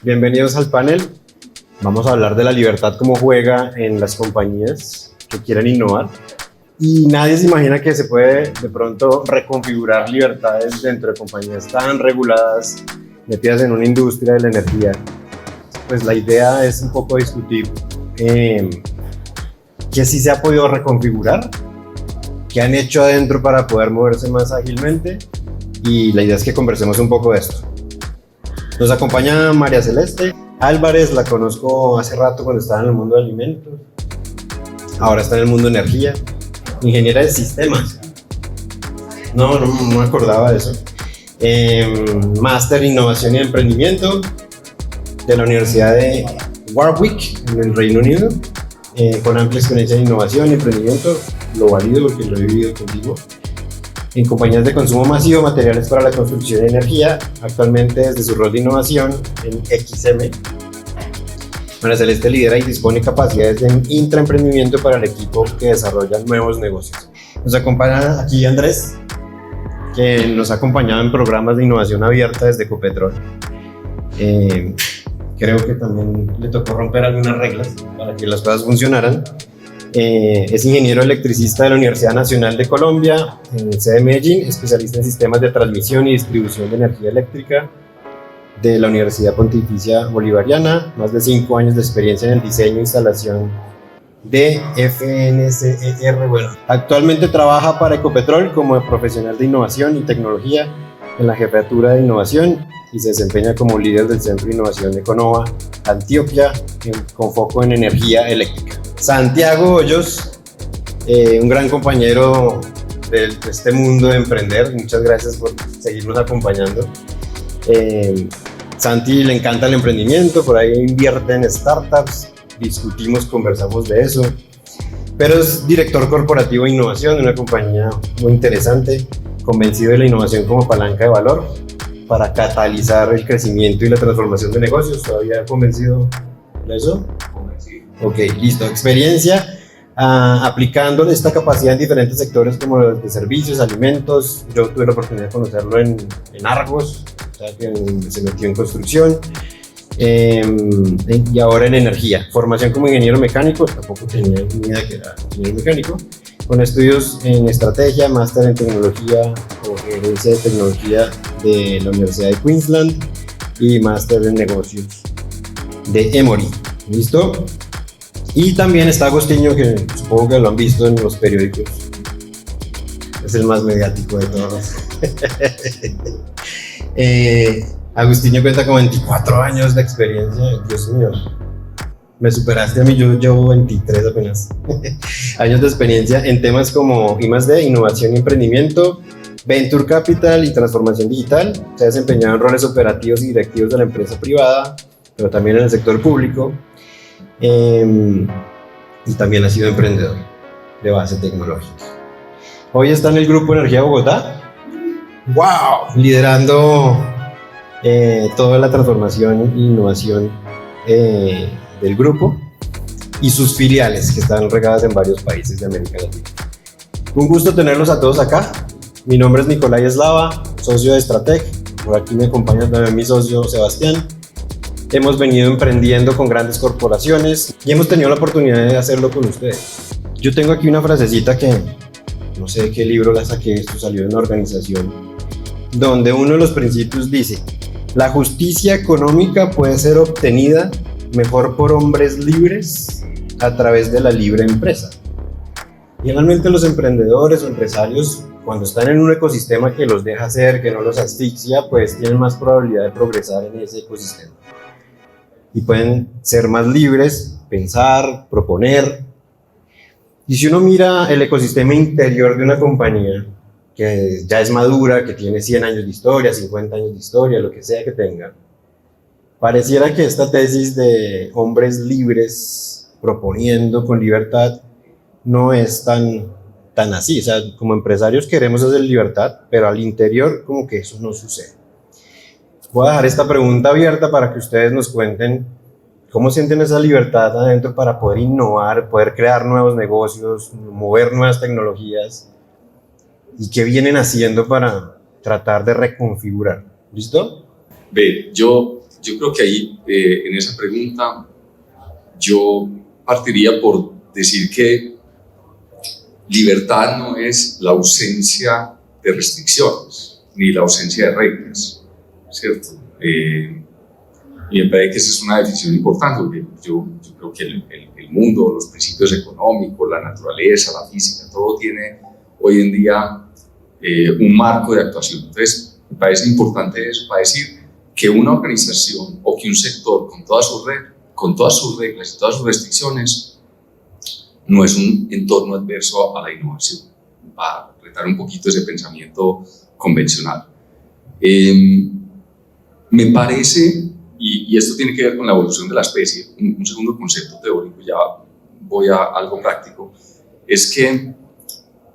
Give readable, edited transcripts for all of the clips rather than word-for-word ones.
Bienvenidos al panel. Vamos a hablar de la libertad como juega en las compañías que quieren innovar. Y nadie se imagina que se puede de pronto reconfigurar libertades dentro de compañías tan reguladas, metidas en una industria de la energía. Pues la idea es un poco discutir qué sí se ha podido reconfigurar, qué han hecho adentro para poder moverse más ágilmente, y la idea es que conversemos un poco de esto. Nos acompaña María Celeste Álvarez, la conozco hace rato cuando estaba en el mundo de alimentos, ahora está en el mundo de energía, ingeniera de sistemas. No me acordaba de eso. Máster en Innovación y Emprendimiento de la Universidad de Warwick en el Reino Unido, con amplia experiencia en innovación y emprendimiento. Lo valido porque lo he vivido contigo. En compañías de consumo masivo, materiales para la construcción y energía, actualmente desde su rol de innovación en XM. María Celeste lidera y dispone capacidades de intraemprendimiento para el equipo que desarrolla nuevos negocios. Nos acompaña aquí Andrés, que nos ha acompañado en programas de innovación abierta desde Ecopetrol. Creo que también le tocó romper algunas reglas para que las cosas funcionaran. Es ingeniero electricista de la Universidad Nacional de Colombia, en sede de Medellín, especialista en sistemas de transmisión y distribución de energía eléctrica de la Universidad Pontificia Bolivariana, más de 5 años de experiencia en el diseño e instalación de FNCER. Bueno, actualmente trabaja para Ecopetrol como profesional de innovación y tecnología en la jefatura de innovación y se desempeña como líder del Centro de Innovación de Econova, Antioquia, con foco en energía eléctrica. Santiago Hoyos, un gran compañero de este mundo de emprender, muchas gracias por seguirnos acompañando. Santi le encanta el emprendimiento, por ahí invierte en startups, discutimos, conversamos de eso, pero es director corporativo de innovación de una compañía muy interesante, convencido de la innovación como palanca de valor para catalizar el crecimiento y la transformación de negocios. ¿Todavía convencido de eso? Ok, listo. Experiencia aplicando esta capacidad en diferentes sectores como los de servicios, alimentos. Yo tuve la oportunidad de conocerlo en Argos, o sea, que se metió en construcción, y ahora en energía. Formación como ingeniero mecánico, tampoco tenía ni idea que era ingeniero mecánico, con estudios en estrategia, máster en tecnología o gerencia de tecnología de la Universidad de Queensland y máster en negocios de Emory. ¿Listo? Y también está Agustinho, que supongo que lo han visto en los periódicos. Es el más mediático de todos. Agustinho cuenta con 24 años de experiencia. Dios mío, me superaste a mí, yo llevo 23 apenas. Años de experiencia en temas como I+D, innovación y emprendimiento, venture capital y transformación digital. Se ha desempeñado en roles operativos y directivos de la empresa privada, pero también en el sector público. Y también ha sido emprendedor de base tecnológica. Hoy está en el Grupo Energía Bogotá, ¡wow!, liderando toda la transformación e innovación del grupo y sus filiales que están regadas en varios países de América Latina. Un gusto tenerlos a todos acá. Mi nombre es Nicolai Eslava, socio de Stratec. Por aquí me acompaña también mi socio Sebastián. Hemos venido emprendiendo con grandes corporaciones y hemos tenido la oportunidad de hacerlo con ustedes. Yo tengo aquí una frasecita que no sé de qué libro la saqué, esto salió de una organización, donde uno de los principios dice: la justicia económica puede ser obtenida mejor por hombres libres a través de la libre empresa. Y realmente los emprendedores o empresarios, cuando están en un ecosistema que los deja hacer, que no los asfixia, pues tienen más probabilidad de progresar en ese ecosistema. Y pueden ser más libres, pensar, proponer. Y si uno mira el ecosistema interior de una compañía que ya es madura, que tiene 100 años de historia, 50 años de historia, lo que sea que tenga, pareciera que esta tesis de hombres libres proponiendo con libertad no es tan así. O sea, como empresarios queremos hacer libertad, pero al interior como que eso no sucede. Voy a dejar esta pregunta abierta para que ustedes nos cuenten cómo sienten esa libertad adentro para poder innovar, poder crear nuevos negocios, mover nuevas tecnologías, y qué vienen haciendo para tratar de reconfigurar. ¿Listo? Ve, yo yo creo que ahí, en esa pregunta, yo partiría por decir que libertad no es la ausencia de restricciones, ni la ausencia de reglas, ¿cierto? Y me parece que esa es una definición importante, porque yo creo que el mundo, los principios económicos, la naturaleza, la física, todo tiene hoy en día un marco de actuación. Entonces, me parece importante eso para decir que una organización o que un sector con todas sus reglas y todas sus restricciones no es un entorno adverso a la innovación, para retar un poquito ese pensamiento convencional. Me parece, y esto tiene que ver con la evolución de la especie, un segundo concepto teórico, ya voy a algo práctico, es que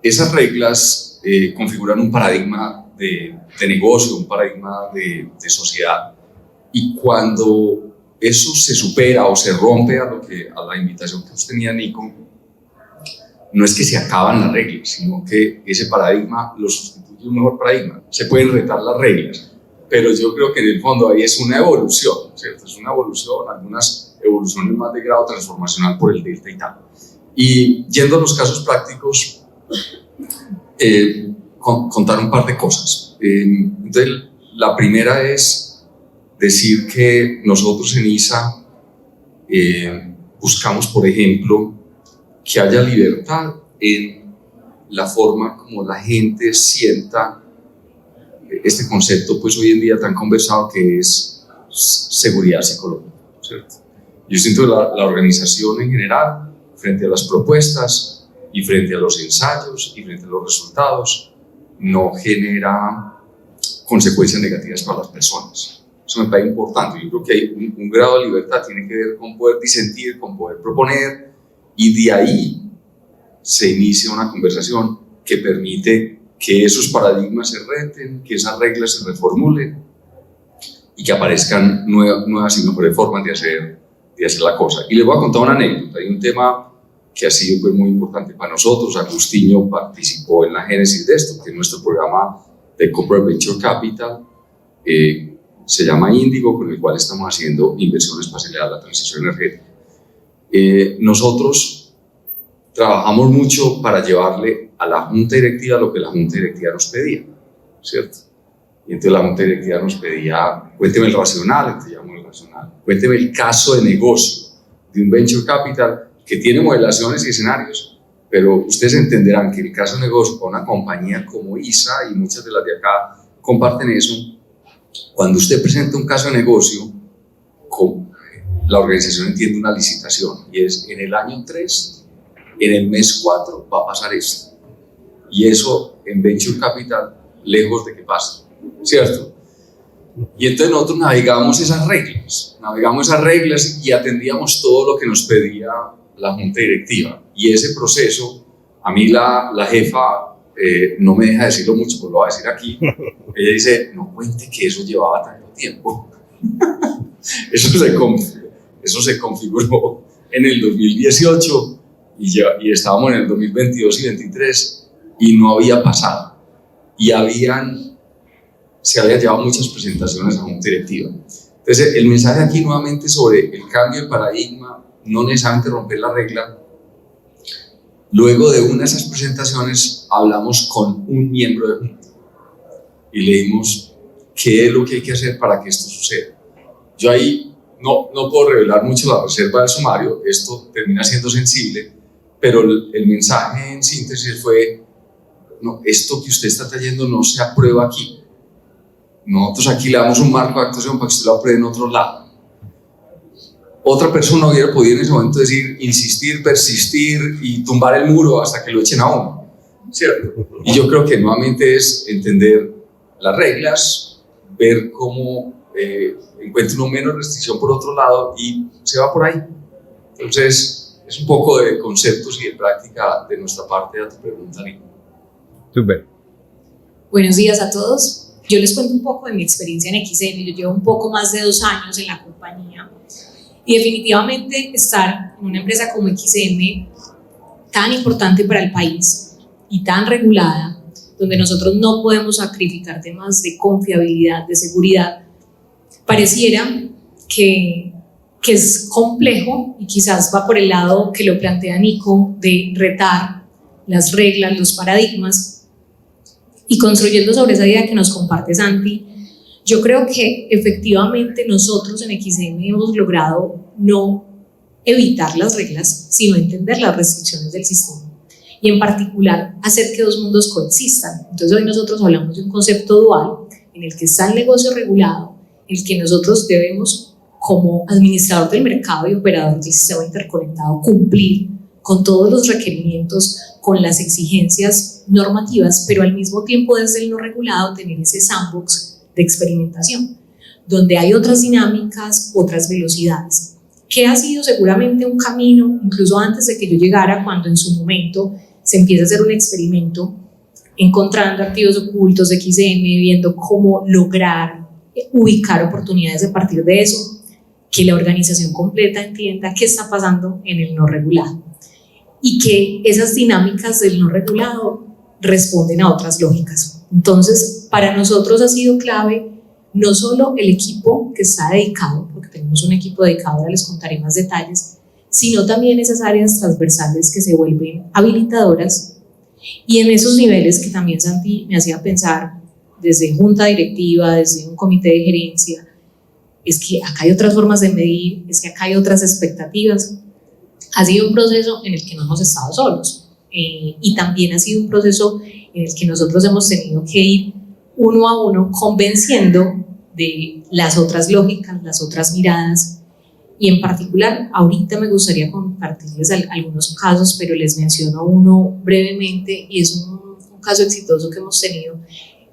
esas reglas configuran un paradigma de negocio, un paradigma de sociedad, y cuando eso se supera o se rompe a la invitación que usted tenía, Nico, no es que se acaban las reglas, sino que ese paradigma lo sustituye un mejor paradigma. Se pueden retar las reglas, pero yo creo que en el fondo ahí es una evolución, ¿cierto? Es una evolución, algunas evoluciones más de grado transformacional por el delta y tal. Y yendo a los casos prácticos, contar un par de cosas. Entonces, la primera es decir que nosotros en ISA buscamos, por ejemplo, que haya libertad en la forma como la gente sienta este concepto, pues hoy en día tan conversado, que es seguridad psicológica, ¿cierto? Yo siento que la organización en general, frente a las propuestas y frente a los ensayos y frente a los resultados, no genera consecuencias negativas para las personas. Eso me parece importante. Yo creo que hay un grado de libertad, tiene que ver con poder disentir, con poder proponer, y de ahí se inicia una conversación que permite que esos paradigmas se reten, que esas reglas se reformulen y que aparezcan nuevas y mejores formas de hacer la cosa. Y les voy a contar una anécdota. Hay un tema que ha sido pues, muy importante para nosotros. Agustinho participó en la génesis de esto, que es nuestro programa de Corporate Venture Capital, se llama Índigo, con el cual estamos haciendo inversiones para acelerar la transición energética. Nosotros trabajamos mucho para llevarle a la junta directiva lo que la junta directiva nos pedía, ¿cierto? Y entonces la junta directiva nos pedía, cuénteme el racional, entonces llamamos el racional, cuénteme el caso de negocio de un venture capital que tiene modelaciones y escenarios, pero ustedes entenderán que el caso de negocio para una compañía como ISA, y muchas de las de acá comparten eso, cuando usted presenta un caso de negocio, la organización entiende una licitación, y es en el año 3, en el mes 4 va a pasar esto. Y eso en Venture Capital, lejos de que pase, ¿cierto? Y entonces nosotros navegamos esas reglas y atendíamos todo lo que nos pedía la junta directiva. Y ese proceso, a mí la jefa no me deja decirlo mucho, pues lo voy a decir aquí. Ella dice, no cuente que eso llevaba tanto tiempo. Eso se configuró en el 2018 y estábamos en el 2022 y 2023 y no había pasado. Y se habían llevado muchas presentaciones a junta directiva. Entonces, el mensaje aquí nuevamente sobre el cambio de paradigma, no necesariamente romper la regla. Luego de una de esas presentaciones hablamos con un miembro de junta y le dimos qué es lo que hay que hacer para que esto suceda. Yo ahí no puedo revelar mucho la reserva del sumario, esto termina siendo sensible, pero el mensaje en síntesis fue, no, esto que usted está trayendo no se aprueba aquí. Nosotros aquí le damos un marco de actuación para que usted lo apruebe en otro lado. Otra persona hubiera podido en ese momento decir, insistir, persistir y tumbar el muro hasta que lo echen a uno, ¿cierto? Y yo creo que nuevamente es entender las reglas, ver cómo encuentra uno menos restricción por otro lado y se va por ahí. Entonces, es un poco de conceptos y de práctica de nuestra parte a tu pregunta, Nico. Súper. Buenos días a todos. Yo les cuento un poco de mi experiencia en XM. Yo llevo un poco más de 2 años en la compañía y definitivamente estar en una empresa como XM, tan importante para el país y tan regulada, donde nosotros no podemos sacrificar temas de confiabilidad, de seguridad, pareciera que es complejo y quizás va por el lado que lo plantea Nico de retar las reglas, los paradigmas y construyendo sobre esa idea que nos comparte Santi. Yo creo que efectivamente nosotros en XM hemos logrado no evitar las reglas, sino entender las restricciones del sistema y en particular hacer que dos mundos coexistan. Entonces hoy nosotros hablamos de un concepto dual en el que está el negocio regulado, en el que nosotros debemos como administrador del mercado y operador del sistema interconectado cumplir con todos los requerimientos, con las exigencias normativas, pero al mismo tiempo desde el no regulado tener ese sandbox de experimentación, donde hay otras dinámicas, otras velocidades, que ha sido seguramente un camino, incluso antes de que yo llegara, cuando en su momento se empieza a hacer un experimento, encontrando activos ocultos de XM, viendo cómo lograr ubicar oportunidades a partir de eso, que la organización completa entienda qué está pasando en el no regulado y que esas dinámicas del no regulado responden a otras lógicas. Entonces, para nosotros ha sido clave no solo el equipo que está dedicado, porque tenemos un equipo dedicado, ahora les contaré más detalles, sino también esas áreas transversales que se vuelven habilitadoras y en esos niveles que también Santi me hacía pensar desde junta directiva, desde un comité de gerencia, es que acá hay otras formas de medir, es que acá hay otras expectativas. Ha sido un proceso en el que no hemos estado solos y también ha sido un proceso en el que nosotros hemos tenido que ir uno a uno convenciendo de las otras lógicas, las otras miradas y en particular ahorita me gustaría compartirles algunos casos, pero les menciono uno brevemente y es un caso exitoso que hemos tenido,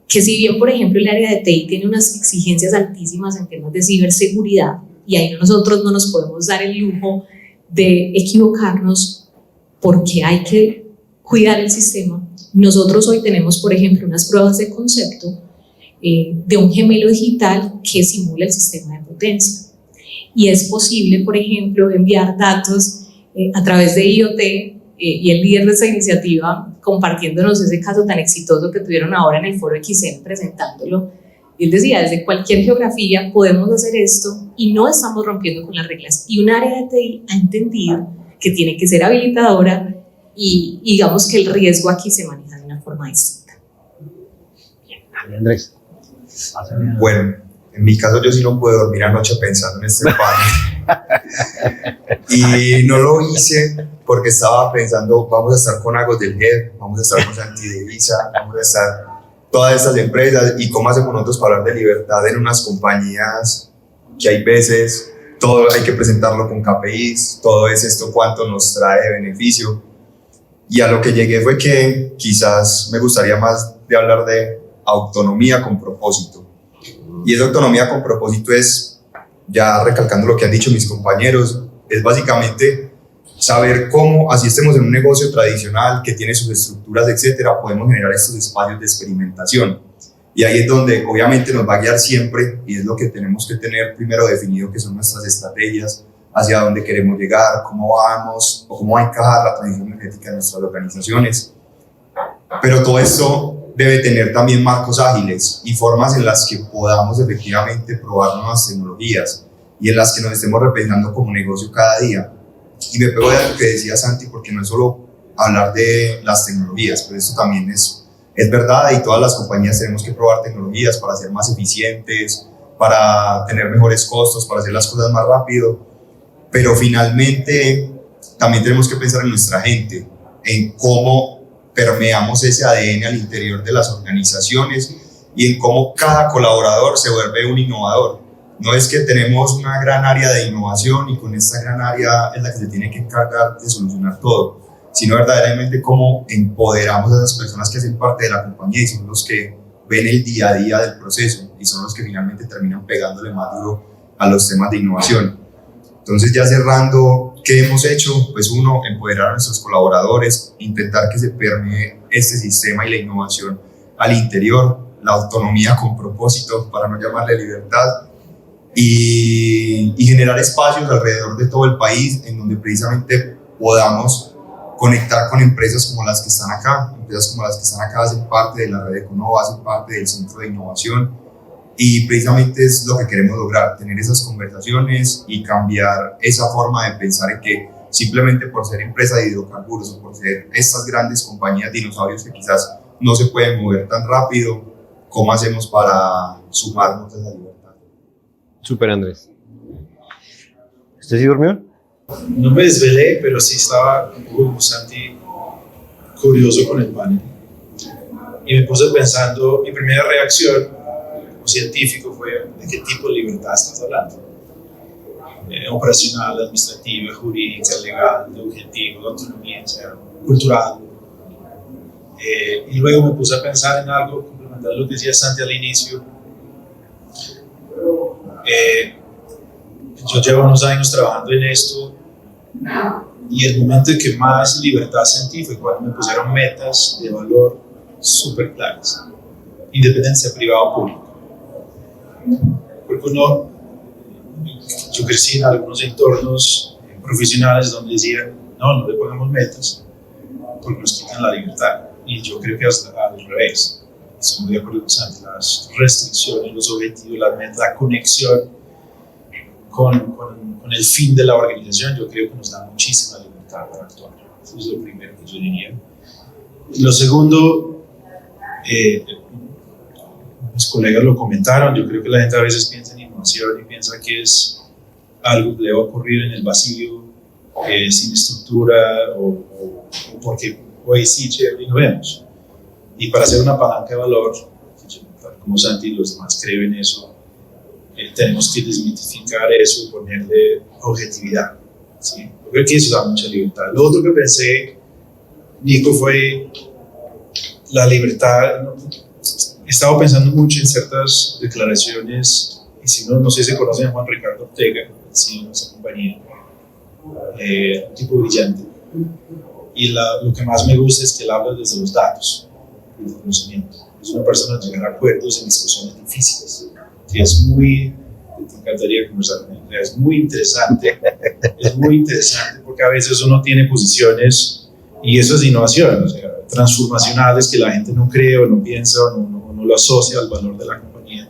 que si bien por ejemplo el área de TI tiene unas exigencias altísimas en temas de ciberseguridad y ahí nosotros no nos podemos dar el lujo de equivocarnos porque hay que cuidar el sistema. Nosotros hoy tenemos, por ejemplo, unas pruebas de concepto de un gemelo digital que simula el sistema de potencia. Y es posible, por ejemplo, enviar datos a través de IoT y el líder de esa iniciativa compartiéndonos ese caso tan exitoso que tuvieron ahora en el foro XM presentándolo. Y él decía, desde cualquier geografía podemos hacer esto y no estamos rompiendo con las reglas. Y un área de TI ha entendido que tiene que ser habilitadora y digamos que el riesgo aquí se maneja de una forma distinta. Andrés. Bueno, en mi caso yo sí no puedo dormir anoche pensando en este panel. Y no lo hice porque estaba pensando, vamos a estar con Agos del GED, vamos a estar con Santi de Visa, vamos a estar todas estas empresas y cómo hacemos nosotros para hablar de libertad en unas compañías que hay veces todo hay que presentarlo con KPIs, todo es esto cuánto nos trae de beneficio. Y a lo que llegué fue que quizás me gustaría más de hablar de autonomía con propósito. Y esa autonomía con propósito es, ya recalcando lo que han dicho mis compañeros, es básicamente saber cómo, así estemos en un negocio tradicional que tiene sus estructuras, etcétera, podemos generar estos espacios de experimentación. Y ahí es donde obviamente nos va a guiar siempre, y es lo que tenemos que tener primero definido, que son nuestras estrategias, hacia dónde queremos llegar, cómo vamos, o cómo va a encajar la transición energética en nuestras organizaciones. Pero todo esto debe tener también marcos ágiles y formas en las que podamos efectivamente probar nuevas tecnologías y en las que nos estemos repensando como negocio cada día. Y me pego de lo que decía Santi, porque no es solo hablar de las tecnologías, pero esto también es verdad, y todas las compañías tenemos que probar tecnologías para ser más eficientes, para tener mejores costos, para hacer las cosas más rápido, pero finalmente también tenemos que pensar en nuestra gente, en cómo permeamos ese ADN al interior de las organizaciones y en cómo cada colaborador se vuelve un innovador. No es que tenemos una gran área de innovación y con esta gran área es la que se tiene que encargar de solucionar todo, sino verdaderamente cómo empoderamos a esas personas que hacen parte de la compañía y son los que ven el día a día del proceso y son los que finalmente terminan pegándole más duro a los temas de innovación. Entonces, ya cerrando, ¿qué hemos hecho? Pues uno, empoderar a nuestros colaboradores, intentar que se permee este sistema y la innovación al interior, la autonomía con propósito, para no llamarle libertad, y generar espacios alrededor de todo el país en donde precisamente podamos conectar con empresas como las que están acá. Empresas como las que están acá hacen parte de la red Econova, hacen parte del centro de innovación Y precisamente es lo que queremos lograr, tener esas conversaciones y cambiar esa forma de pensar en que simplemente por ser empresa de hidrocarburos o por ser estas grandes compañías dinosaurios que quizás no se pueden mover tan rápido, ¿cómo hacemos para sumarnos a esa libertad? Súper, Andrés. ¿Usted sí durmió? No me desvelé, pero sí estaba un poco como Santi, curioso con el panel. Y me puse pensando, mi primera reacción como científico fue: ¿de qué tipo de libertad estás hablando? Operacional, administrativa, jurídica, legal, de objetivos, de autonomía, o sea, cultural. Y luego me puse a pensar en algo, complementar lo que decía Santi al inicio. Yo llevo unos años trabajando en esto y el momento en que más libertad sentí fue cuando me pusieron metas de valor súper claras: independencia privada o pública. Porque yo crecí en algunos entornos profesionales donde decían: no le ponemos metas porque nos quitan la libertad. Y yo creo que hasta al revés. Estoy muy de acuerdo con Santi. Las restricciones, los objetivos, las metas, la conexión con el fin de la organización, yo creo que nos da muchísima libertad para actuar. Eso es lo primero que yo diría. Lo segundo, mis colegas lo comentaron, yo creo que la gente a veces piensa en innovación y piensa que es algo que debe ocurrir en el vacío, sin estructura, o porque hoy sí, chévere, y no vemos. Y para hacer una palanca de valor, como Santi y los demás creen en eso, tenemos que desmitificar eso y ponerle objetividad. ¿Sí? Yo creo que eso da mucha libertad. Lo otro que pensé, Nico, fue la libertad. He estado pensando mucho en ciertas declaraciones, y si no sé si conocen a Juan Ricardo Ortega, el CEO de nuestra compañía, un tipo brillante. Y lo que más me gusta es que él habla desde los datos, desde el conocimiento. Es una persona de llegar a acuerdos en discusiones difíciles. Sí, me encantaría conversar con él. Es muy interesante porque a veces uno tiene posiciones, y eso es innovación, o sea, transformacionales, que la gente no cree o no piensa o no lo asocia al valor de la compañía.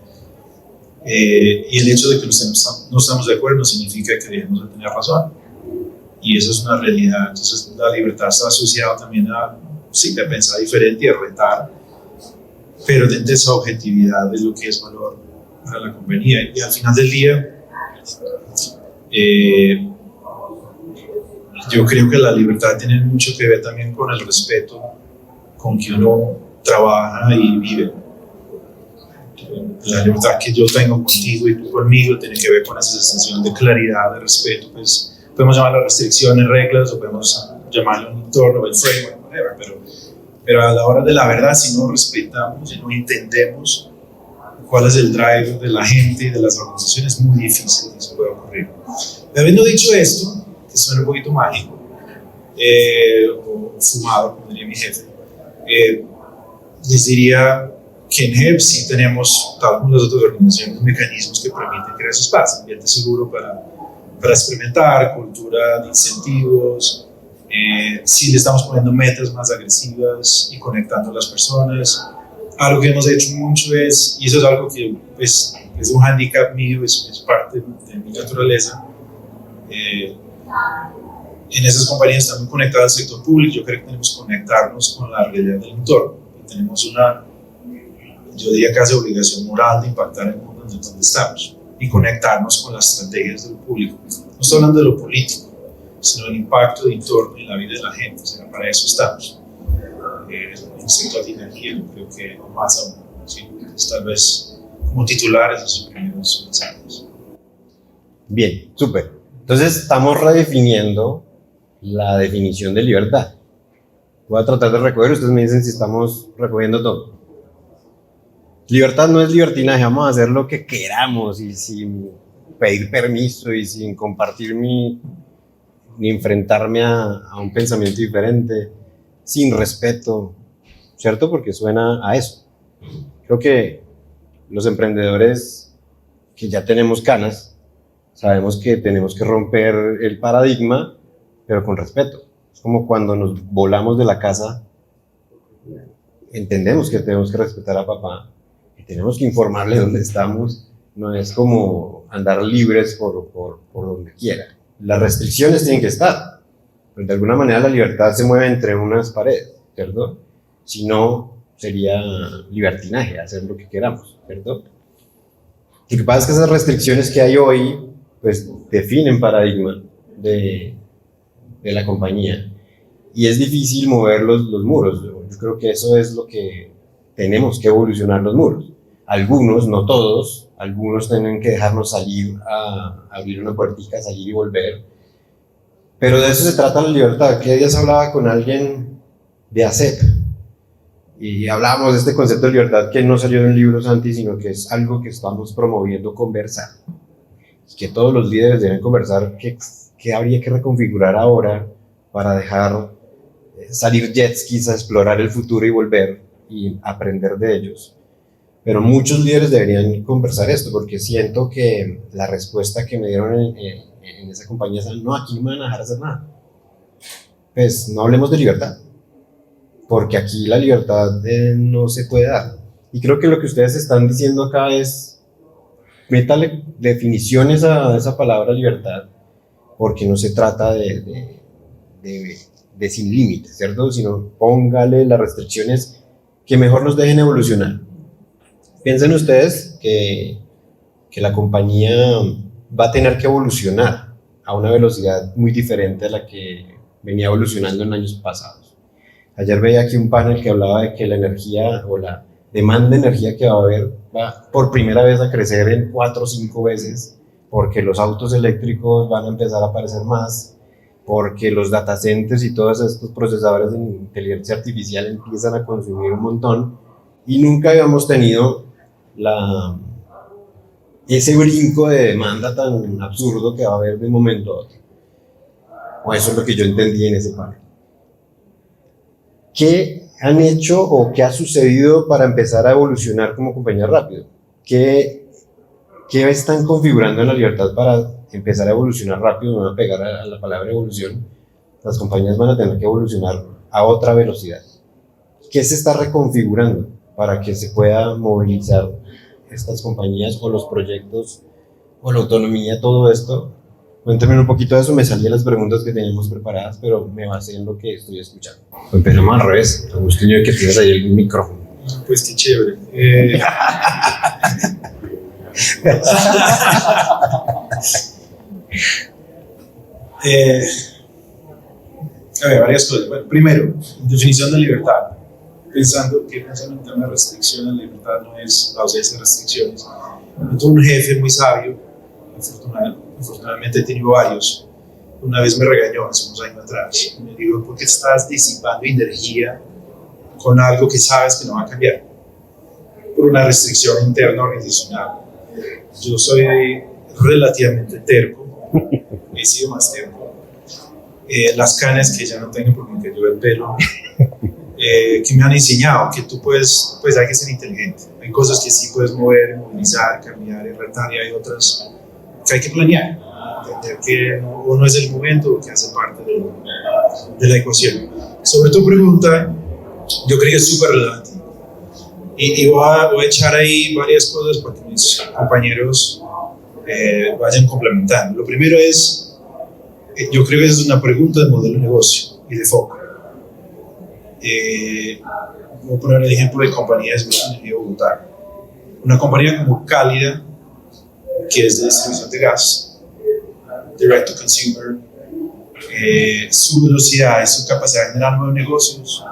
Y el hecho de que no estamos de acuerdo no significa que dejemos de tener razón. Y eso es una realidad. Entonces la libertad está asociada también a pensar diferente y a retar, pero dentro de esa objetividad de lo que es valor para la compañía. Y al final del día, yo creo que la libertad tiene mucho que ver también con el respeto con que uno trabaja y vive. La libertad que yo tengo contigo y tú conmigo tiene que ver con esa sensación de claridad, de respeto. Pues podemos llamarlo restricciones, reglas, o podemos llamarlo un entorno, el framework, whatever, pero a la hora de la verdad, si no respetamos y no entendemos cuál es el drive de la gente y de las organizaciones, es muy difícil que eso pueda ocurrir. Pero habiendo dicho esto, que suena un poquito mágico, o fumado, como diría mi jefe, les diría que en HEP sí tenemos, tal como las otras organizaciones, mecanismos que permiten crear esos espacios, ambiente seguro para experimentar, cultura de incentivos. Sí le estamos poniendo metas más agresivas y conectando a las personas. Algo que hemos hecho mucho es, y eso es algo que es un handicap mío, es parte de mi naturaleza, en esas compañías están muy conectadas al sector público. Yo creo que tenemos que conectarnos con la realidad del entorno. Y tenemos yo diría casi obligación moral de impactar el mundo en donde estamos y conectarnos con las estrategias del público. No estoy hablando de lo político, sino el impacto de entorno en la vida de la gente. O sea, para eso estamos. En el sector de energía, yo creo que más aún. ¿Sí? Tal vez como titulares de sus primeros mensajes. Bien, súper. Entonces estamos redefiniendo la definición de libertad. Voy a tratar de recoger, ustedes me dicen si estamos recogiendo todo. Libertad no es libertinaje, vamos a hacer lo que queramos y sin pedir permiso y sin compartir ni enfrentarme a un pensamiento diferente, sin respeto, ¿cierto? Porque suena a eso. Creo que los emprendedores que ya tenemos canas, sabemos que tenemos que romper el paradigma, pero con respeto. Es como cuando nos volamos de la casa, entendemos que tenemos que respetar a papá, tenemos que informarle dónde estamos, no es como andar libres por donde quiera. Las restricciones tienen que estar, pero de alguna manera la libertad se mueve entre unas paredes, ¿cierto? Si no, sería libertinaje, hacer lo que queramos, ¿cierto? Lo que pasa es que esas restricciones que hay hoy, pues definen paradigma de la compañía, y es difícil mover los muros. Yo creo que eso es lo que tenemos que evolucionar, los muros. Algunos, no todos, algunos tienen que dejarnos salir a abrir una puertica, salir y volver, pero de eso se trata la libertad. Que días hablaba con alguien de ACEP y hablábamos de este concepto de libertad que no salió de un libro, Santi, sino que es algo que estamos promoviendo conversar, que todos los líderes deben conversar qué habría que reconfigurar ahora para dejar salir jet skis a explorar el futuro y volver y aprender de ellos. Pero muchos líderes deberían conversar esto, porque siento que la respuesta que me dieron en esa compañía es: no, aquí no me van a dejar hacer nada. Pues no hablemos de libertad, porque aquí la libertad no se puede dar. Y creo que lo que ustedes están diciendo acá es: métale definiciones a esa palabra libertad, porque no se trata de sin límites, ¿cierto? Sino póngale las restricciones que mejor nos dejen evolucionar. Piensen ustedes que la compañía va a tener que evolucionar a una velocidad muy diferente a la que venía evolucionando en años pasados. Ayer veía aquí un panel que hablaba de que la energía o la demanda de energía que va a haber va por primera vez a crecer en 4 o 5 veces, porque los autos eléctricos van a empezar a aparecer más, porque los data centers y todos estos procesadores de inteligencia artificial empiezan a consumir un montón, y nunca habíamos tenido ese brinco de demanda tan absurdo que va a haber de un momento a otro. O eso es lo que yo entendí en ese panel. ¿Qué han hecho o qué ha sucedido para empezar a evolucionar como compañía rápido? ¿Qué están configurando en la libertad para empezar a evolucionar rápido? Me voy a pegar a la palabra evolución. Las compañías van a tener que evolucionar a otra velocidad. ¿Qué se está reconfigurando para que se pueda movilizar estas compañías o los proyectos o la autonomía, todo esto? Cuéntame un poquito de eso. Me salían las preguntas que teníamos preparadas, pero me basé en lo que estoy escuchando. Empezamos al revés. Agustín, que tienes ahí el micrófono. Pues qué chévere. A ver, varias cosas. Bueno, primero, definición de libertad. Pensando en el tema de restricciones, la libertad no es la ausencia de restricciones. Yo tuve un jefe muy sabio, afortunadamente he tenido varios. Una vez me regañó hace unos años atrás. Me dijo: ¿por qué estás disipando energía con algo que sabes que no va a cambiar? Por una restricción interna organizacional. Yo soy relativamente terco, he sido más terco. Las canas que ya no tengo porque me cayó el pelo, que me han enseñado que tú puedes, pues hay que ser inteligente. Hay cosas que sí puedes mover, movilizar, cambiar, retar, y hay otras que hay que planear, entender que no es el momento o que hace parte de la ecuación. Sobre tu pregunta, yo creo que es súper relevante. Y voy a echar ahí varias cosas para que mis compañeros vayan complementando. Lo primero es, yo creo que es una pregunta de modelo de negocio y de foco. Voy a poner el ejemplo de compañías de Bogotá. Una compañía como Cálida, que es de distribución de gas, direct to consumer, su velocidad y su capacidad de generar nuevos negocios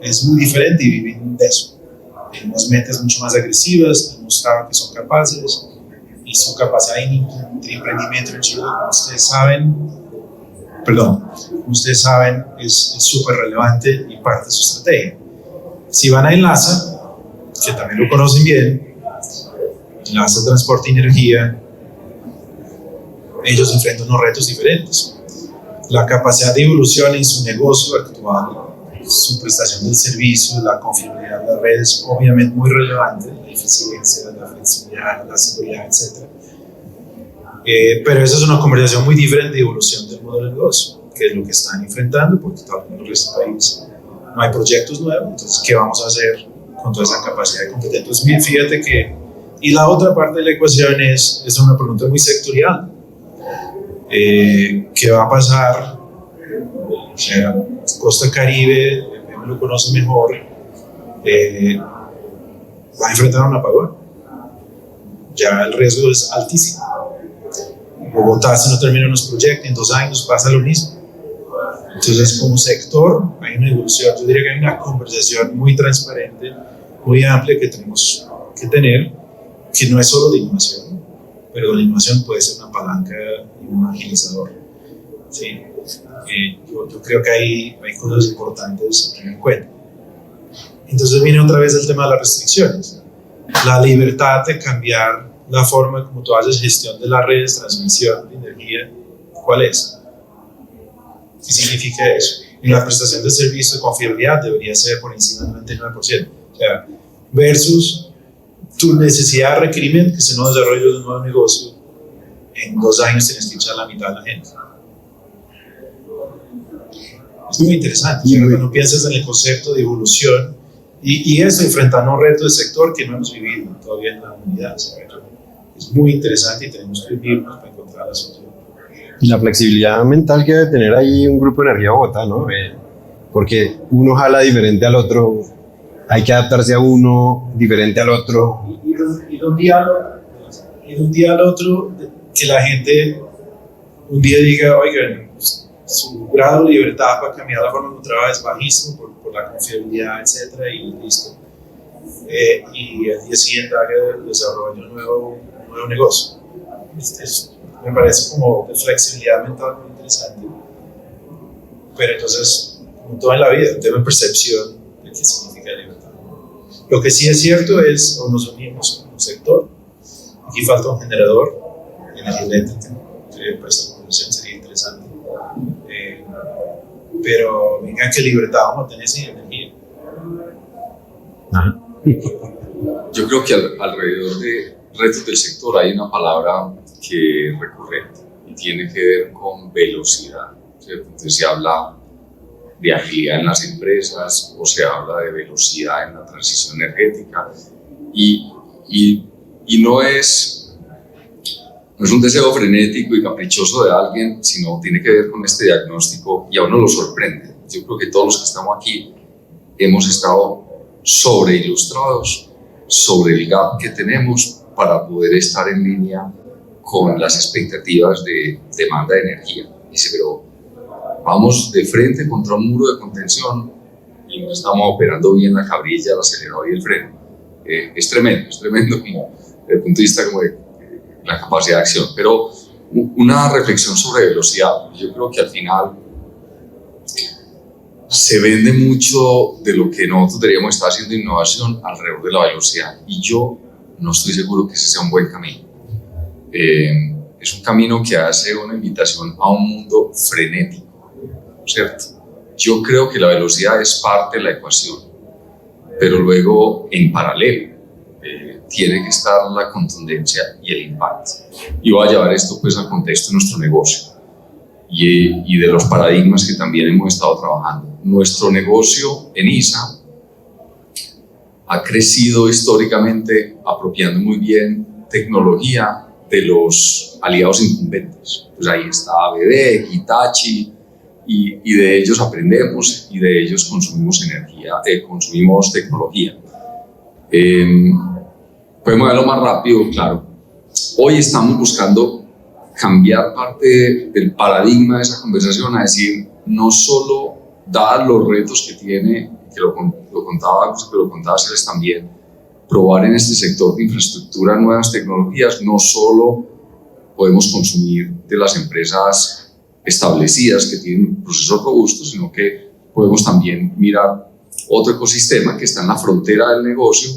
es muy diferente y viven de eso. Tenemos metas mucho más agresivas, hemos mostrado que son capaces, y su capacidad de emprendimiento en Chile, como ustedes saben, es súper relevante y parte de su estrategia. Si van a Enlaza, que también lo conocen bien, Enlaza Transporte y Energía, ellos enfrentan unos retos diferentes. La capacidad de evolución en su negocio actual, su prestación del servicio, la confiabilidad de las redes, obviamente muy relevante, la eficiencia, la flexibilidad, la seguridad, etc. Pero esa es una conversación muy diferente de evolución del modelo de negocio, que es lo que están enfrentando, porque tal como el resto del país no hay proyectos nuevos. Entonces, ¿qué vamos a hacer con toda esa capacidad de competir. Entonces, fíjate que, y la otra parte de la ecuación es una pregunta muy sectorial. ¿Qué va a pasar? O sea, Costa Caribe, me lo conoce mejor, va a enfrentar un apagón. Ya el riesgo es altísimo. Bogotá, si no terminan los proyectos, en 2 años pasa lo mismo. Entonces, como sector, hay una evolución. Yo diría que hay una conversación muy transparente, muy amplia que tenemos que tener, que no es solo de innovación, pero la innovación puede ser una palanca y un agilizador. ¿Sí? Yo creo que hay cosas importantes a tener en cuenta. Entonces viene otra vez el tema de las restricciones. La libertad de cambiar la forma como tú haces gestión de las redes, transmisión de energía, ¿cuál es? ¿Qué significa eso? En la prestación de servicio de confiabilidad debería ser por encima del 99%. O sea, versus tu necesidad de requerimiento, que es el nuevo desarrollo de un nuevo negocio, en 2 años tienes que echar la mitad de la gente. Es muy interesante. O sea, cuando piensas en el concepto de evolución y eso enfrentando a un reto de sector que no hemos vivido todavía en la humanidad. O sea, es muy interesante y tenemos que vivirnos para encontrar la solución. Y la flexibilidad mental que debe tener ahí un grupo de energía Bogotá, ¿no? Porque uno jala diferente al otro, hay que adaptarse a uno diferente al otro. Y de un día al otro, que la gente un día diga, oigan, su grado de libertad para cambiar la forma de trabajar es bajísimo por la confiabilidad, etcétera, y listo. Y al día siguiente haga el desarrollo de un nuevo negocio. Me parece como de flexibilidad mental muy interesante. Pero entonces, como todo en la vida, un tema de percepción de qué significa libertad. Lo que sí es cierto es, o nos unimos como sector, aquí falta un generador de energía eléctrica, que para esta conversación sería interesante. Pero venga, que libertad vamos a tener sin energía. Ajá. Yo creo que alrededor de retos del sector hay una palabra que es recurrente y tiene que ver con velocidad, ¿cierto? Entonces se habla de agilidad en las empresas o se habla de velocidad en la transición energética y no es un deseo frenético y caprichoso de alguien, sino tiene que ver con este diagnóstico y a uno lo sorprende. Yo creo que todos los que estamos aquí hemos estado sobreilustrados sobre el gap que tenemos para poder estar en línea con las expectativas de demanda de energía. Dice, pero vamos de frente contra un muro de contención y no estamos operando bien la cabrilla, el acelerador y el freno. Es tremendo como, desde el punto de vista como de la capacidad de acción. Pero una reflexión sobre velocidad. Yo creo que al final se vende mucho de lo que nosotros deberíamos estar haciendo innovación alrededor de la velocidad y yo no estoy seguro que ese sea un buen camino. Es un camino que hace una invitación a un mundo frenético, ¿cierto? Yo creo que la velocidad es parte de la ecuación, pero luego en paralelo tiene que estar la contundencia y el impacto. Y voy a llevar esto pues al contexto de nuestro negocio y de los paradigmas que también hemos estado trabajando. Nuestro negocio en ISA ha crecido históricamente apropiando muy bien tecnología de los aliados incumbentes. Pues ahí está ABB, Hitachi, y de ellos aprendemos y de ellos consumimos energía, consumimos tecnología. Podemos verlo más rápido, claro. Hoy estamos buscando cambiar parte del paradigma de esa conversación a decir, no solo dadas los retos que tiene, que lo contaba Celes también, probar en este sector de infraestructura nuevas tecnologías, no solo podemos consumir de las empresas establecidas que tienen procesos robustos, sino que podemos también mirar otro ecosistema que está en la frontera del negocio,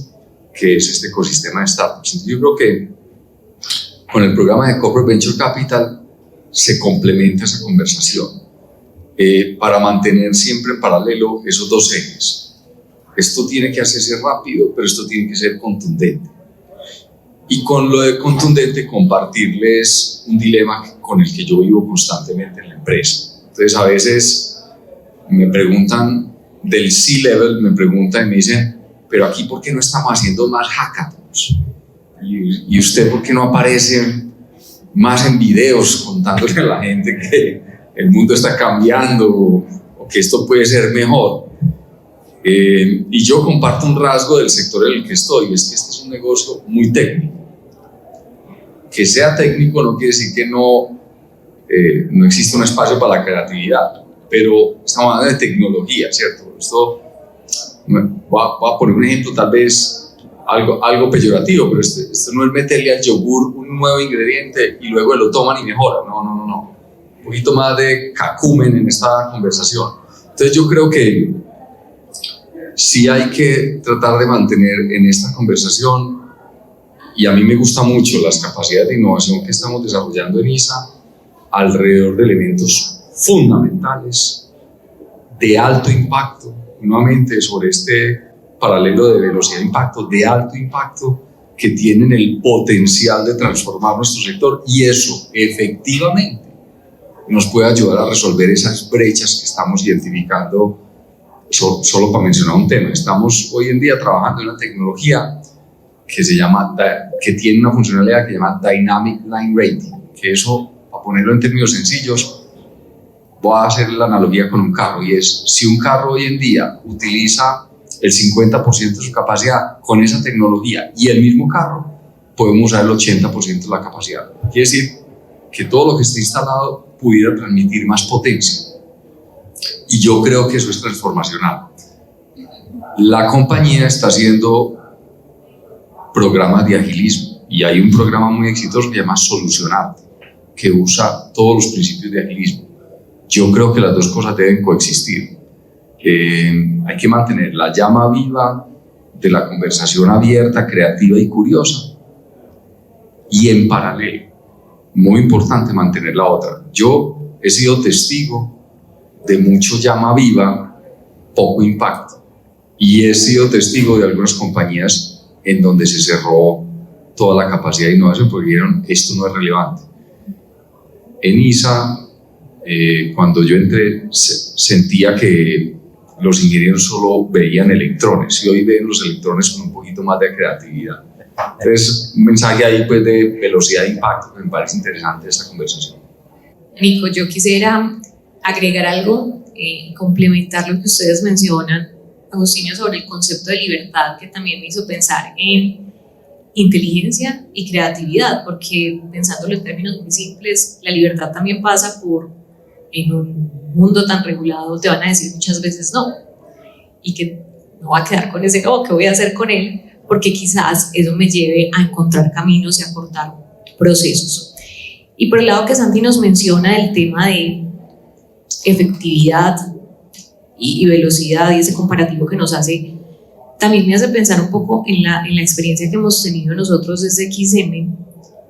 que es este ecosistema de startups. Entonces yo creo que con el programa de Corporate Venture Capital se complementa esa conversación para mantener siempre en paralelo esos dos ejes. Esto tiene que hacerse rápido, pero esto tiene que ser contundente. Y con lo de contundente, compartirles un dilema con el que yo vivo constantemente en la empresa. Entonces, a veces me preguntan del C-Level, me preguntan y me dicen, pero aquí ¿por qué no estamos haciendo más hackathons? Y usted ¿por qué no aparece más en videos contándole a la gente que el mundo está cambiando o que esto puede ser mejor? Y yo comparto un rasgo del sector en el que estoy, es que este es un negocio muy técnico. Que sea técnico no quiere decir que no existe un espacio para la creatividad, pero estamos hablando de tecnología, ¿cierto? Esto, voy a poner un ejemplo tal vez algo peyorativo, pero esto no es meterle al yogur un nuevo ingrediente y luego lo toman y mejoran, no. Un poquito más de cacumen en esta conversación. Entonces yo creo que sí hay que tratar de mantener en esta conversación, y a mí me gustan mucho las capacidades de innovación que estamos desarrollando en ISA alrededor de elementos fundamentales de alto impacto, nuevamente sobre este paralelo de velocidad de impacto, de alto impacto, que tienen el potencial de transformar nuestro sector, y eso efectivamente nos puede ayudar a resolver esas brechas que estamos identificando. Solo para mencionar un tema, estamos hoy en día trabajando en una tecnología que tiene una funcionalidad que se llama Dynamic Line Rating, que eso, para ponerlo en términos sencillos, voy a hacer la analogía con un carro, y es, si un carro hoy en día utiliza el 50% de su capacidad con esa tecnología y el mismo carro, podemos usar el 80% de la capacidad. Quiere decir que todo lo que esté instalado pudiera transmitir más potencia. Y yo creo que eso es transformacional. La compañía está haciendo programas de agilismo, y hay un programa muy exitoso que se llama Solucionarte, que usa todos los principios de agilismo. Yo creo que las dos cosas deben coexistir. Hay que mantener la llama viva de la conversación abierta, creativa y curiosa, y en paralelo, muy importante, mantener la otra. Yo he sido testigo de mucho llama viva, poco impacto, y he sido testigo de algunas compañías en donde se cerró toda la capacidad de innovación porque dijeron, esto no es relevante. En ISA, cuando yo entré, sentía que los ingenieros solo veían electrones, y hoy ven los electrones con un poquito más de creatividad. Entonces, un mensaje ahí pues de velocidad de impacto que me parece interesante esta conversación. Nico, yo quisiera agregar algo, complementar lo que ustedes mencionan, Agustinio, sobre el concepto de libertad, que también me hizo pensar en inteligencia y creatividad, porque pensándolo en términos muy simples, la libertad también pasa por, en un mundo tan regulado, te van a decir muchas veces no, y que no va a quedar con ese no, ¿qué voy a hacer con él? Porque quizás eso me lleve a encontrar caminos y a cortar procesos. Y por el lado que Santi nos menciona del tema de efectividad y velocidad, y ese comparativo que nos hace, también me hace pensar un poco en la experiencia que hemos tenido nosotros desde XM,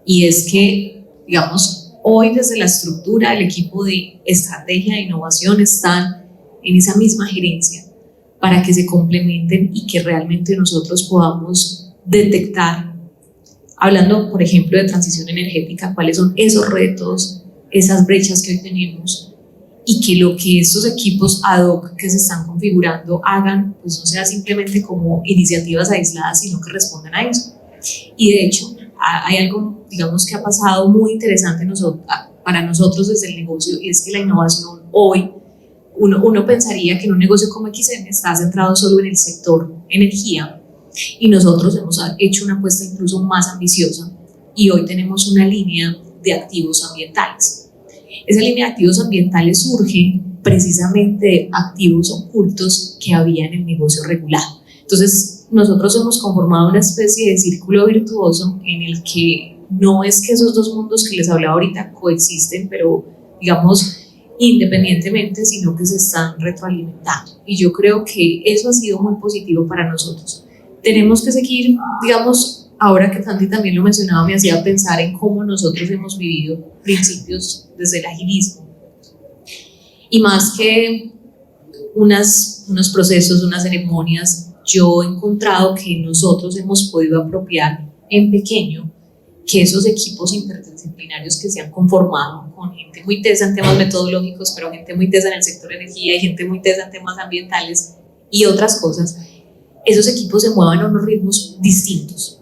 y es que, digamos, hoy desde la estructura, el equipo de estrategia de innovación están en esa misma gerencia para que se complementen y que realmente nosotros podamos detectar, hablando por ejemplo de transición energética, cuáles son esos retos, esas brechas que hoy tenemos, y que lo que estos equipos ad hoc que se están configurando hagan, pues no sea simplemente como iniciativas aisladas, sino que respondan a eso. Y de hecho, hay algo, digamos, que ha pasado muy interesante para nosotros desde el negocio, y es que la innovación hoy, uno pensaría que en un negocio como XM está centrado solo en el sector energía, y nosotros hemos hecho una apuesta incluso más ambiciosa, y hoy tenemos una línea de activos ambientales. Esa línea de activos ambientales surge precisamente de activos ocultos que había en el negocio regular. Entonces, nosotros hemos conformado una especie de círculo virtuoso en el que no es que esos dos mundos que les hablaba ahorita coexisten, pero digamos independientemente, sino que se están retroalimentando. Y yo creo que eso ha sido muy positivo para nosotros. Tenemos que seguir, digamos, ahora que Santi también lo mencionaba, me hacía pensar en cómo nosotros hemos vivido principios desde el agilismo. Y más que unos procesos, unas ceremonias, yo he encontrado que nosotros hemos podido apropiar en pequeño que esos equipos interdisciplinarios que se han conformado con gente muy tesa en temas metodológicos, pero gente muy tesa en el sector energía y gente muy tesa en temas ambientales y otras cosas, esos equipos se muevan a unos ritmos distintos,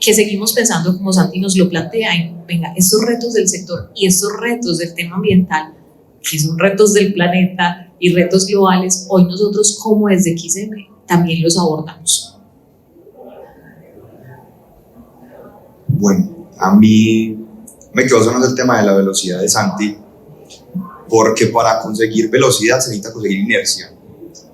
que seguimos pensando como Santi nos lo plantea, y venga, estos retos del sector y estos retos del tema ambiental, que son retos del planeta y retos globales, hoy nosotros como desde XM también los abordamos. Bueno, a mí me quedó sonando el tema de la velocidad de Santi, porque para conseguir velocidad se necesita conseguir inercia.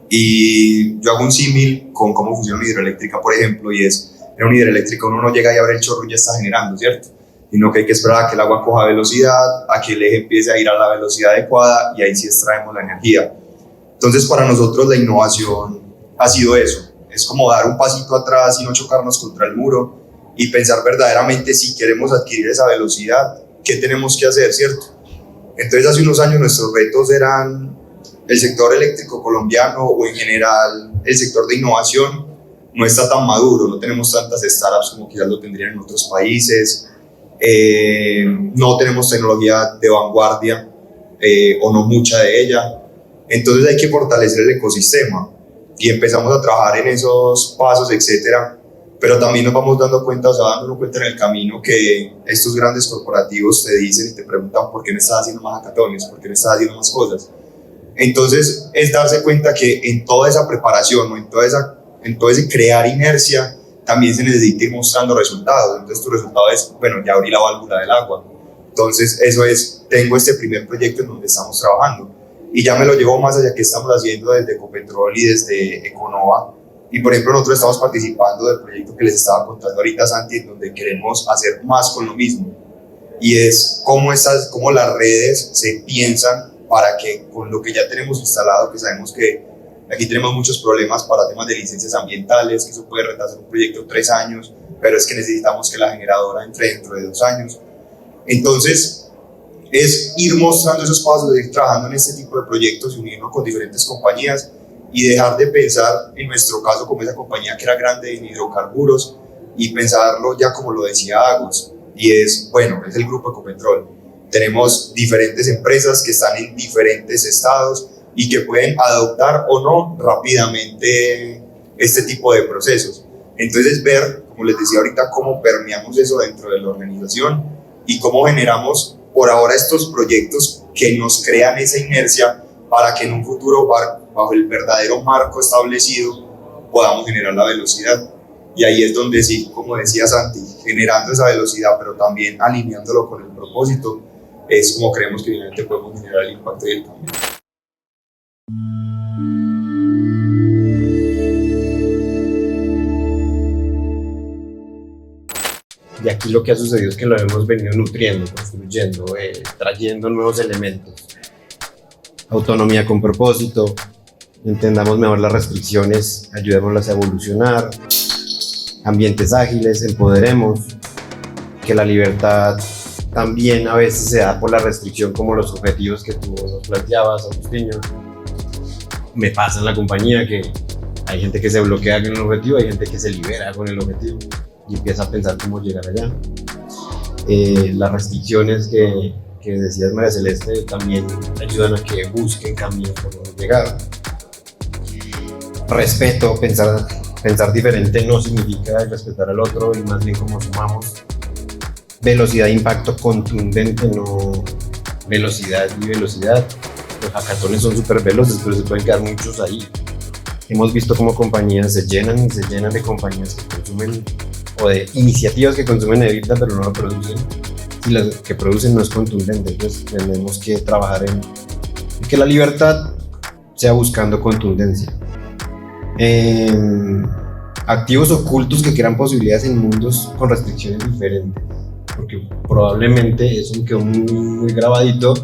Y yo hago un símil con cómo funciona una hidroeléctrica, por ejemplo, y es, en una hidroeléctrica uno no llega y abre el chorro y ya está generando, ¿cierto? Sino que hay que esperar a que el agua coja velocidad, a que el eje empiece a ir a la velocidad adecuada y ahí sí extraemos la energía. Entonces, para nosotros la innovación ha sido eso, es como dar un pasito atrás y no chocarnos contra el muro y pensar verdaderamente si queremos adquirir esa velocidad, ¿qué tenemos que hacer, cierto? Entonces, hace unos años nuestros retos eran el sector eléctrico colombiano o en general el sector de innovación no está tan maduro, no tenemos tantas startups como quizás lo tendrían en otros países, no tenemos tecnología de vanguardia o no mucha de ella, entonces hay que fortalecer el ecosistema y empezamos a trabajar en esos pasos, etcétera, pero también nos vamos dando cuenta, o sea, dándonos cuenta en el camino que estos grandes corporativos te dicen y te preguntan por qué no estás haciendo más hackatones, por qué no estás haciendo más cosas. Entonces es darse cuenta que en toda esa preparación o en todo ese crear inercia también se necesita ir mostrando resultados. Entonces tu resultado es, bueno, ya abrí la válvula del agua. Entonces eso es, tengo este primer proyecto en donde estamos trabajando y ya me lo llevo más allá que estamos haciendo desde Ecopetrol y desde Econova. Y por ejemplo nosotros estamos participando del proyecto que les estaba contando ahorita Santi, en donde queremos hacer más con lo mismo. Y es cómo las redes se piensan para que con lo que ya tenemos instalado, que sabemos que aquí tenemos muchos problemas para temas de licencias ambientales, que eso puede retrasar un proyecto 3 años, pero es que necesitamos que la generadora entre dentro de 2 años. Entonces, es ir mostrando esos pasos, de ir trabajando en este tipo de proyectos y unirnos con diferentes compañías y dejar de pensar, en nuestro caso, como esa compañía que era grande en hidrocarburos y pensarlo ya como lo decía Agos, y es, bueno, es el grupo Ecopetrol. Tenemos diferentes empresas que están en diferentes estados y que pueden adoptar o no rápidamente este tipo de procesos. Entonces ver, como les decía ahorita, cómo permeamos eso dentro de la organización y cómo generamos por ahora estos proyectos que nos crean esa inercia para que en un futuro, bajo el verdadero marco establecido, podamos generar la velocidad. Y ahí es donde sí, como decía Santi, generando esa velocidad, pero también alineándolo con el propósito, es como creemos que finalmente podemos generar el impacto y el cambio. Y aquí lo que ha sucedido es que lo hemos venido nutriendo, construyendo, trayendo nuevos elementos. Autonomía con propósito, entendamos mejor las restricciones, ayudémoslas a evolucionar, ambientes ágiles, empoderemos, que la libertad también a veces se da por la restricción, como los objetivos que tú nos planteabas, Agustinho. Me pasa en la compañía que hay gente que se bloquea con el objetivo, hay gente que se libera con el objetivo y empieza a pensar cómo llegar allá. Las restricciones que decías, María Celeste, también ayudan a que busquen caminos por donde llegar. Respeto, pensar diferente no significa respetar al otro y más bien cómo sumamos. Velocidad de impacto contundente, no velocidad y velocidad. Los hackatones son súper veloces, pero se pueden quedar muchos ahí. Hemos visto cómo compañías se llenan de compañías que consumen o de iniciativas que consumen evita pero no lo producen, y las que producen no es contundente. Entonces tenemos que trabajar en que la libertad sea buscando contundencia. Activos ocultos que crean posibilidades en mundos con restricciones diferentes, porque probablemente eso me quedó muy grabadito.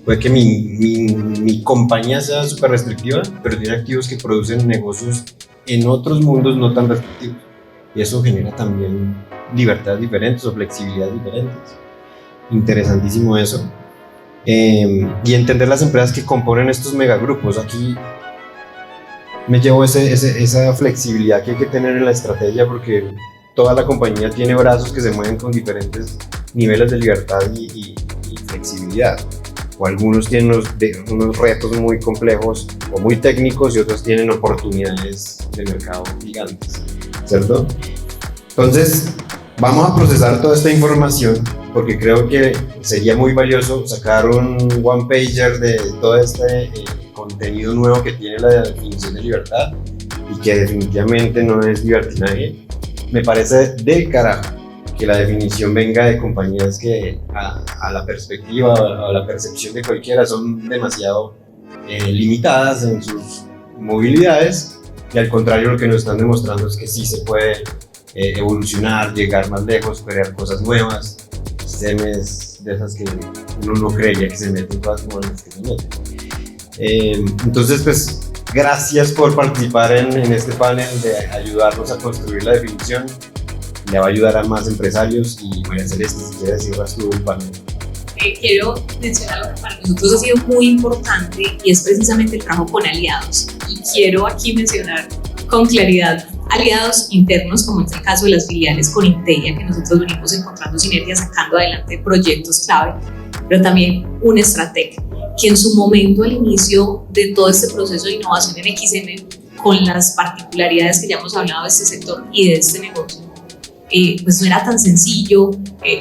Puede que mi compañía sea súper restrictiva, pero tiene activos que producen negocios en otros mundos no tan restrictivos. Y eso genera también libertades diferentes o flexibilidades diferentes. Interesantísimo eso. Y entender las empresas que componen estos megagrupos. Aquí me llevo esa flexibilidad que hay que tener en la estrategia, porque toda la compañía tiene brazos que se mueven con diferentes niveles de libertad y flexibilidad. o algunos tienen unos retos muy complejos o muy técnicos y otros tienen oportunidades de mercado gigantes, ¿cierto? Entonces, vamos a procesar toda esta información porque creo que sería muy valioso sacar un one-pager de todo este contenido nuevo que tiene la definición de libertad y que definitivamente no es libertinaje. Me parece del carajo que la definición venga de compañías que a la perspectiva o a la percepción de cualquiera son demasiado limitadas en sus movilidades, y al contrario lo que nos están demostrando es que sí se puede evolucionar, llegar más lejos, crear cosas nuevas, sistemas de esas que uno no creía que se meten, cosas como las que se meten. Entonces, pues, gracias por participar en este panel, de ayudarnos a construir la definición. Le va a ayudar a más empresarios. Y María Celeste, si quieres cierras tú el panel. Quiero mencionar algo que para nosotros ha sido muy importante y es precisamente el trabajo con aliados. Y quiero aquí mencionar con claridad aliados internos, como es el caso de las filiales con Intelia, que nosotros venimos encontrando sinergias, sacando adelante proyectos clave, pero también un estratega que en su momento, al inicio de todo este proceso de innovación en XM, con las particularidades que ya hemos hablado de este sector y de este negocio, pues no era tan sencillo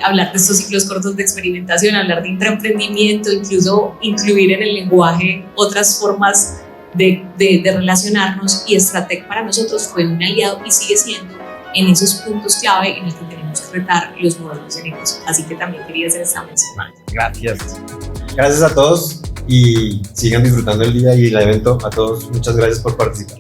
hablar de estos ciclos cortos de experimentación, hablar de intraemprendimiento, incluso incluir en el lenguaje otras formas de relacionarnos, y Stratec para nosotros fue un aliado y sigue siendo en esos puntos clave en el que tenemos que retar los modelos de negocio. Así que también quería hacer esta mención. Gracias. Gracias a todos y sigan disfrutando el día y el evento. A todos, muchas gracias por participar.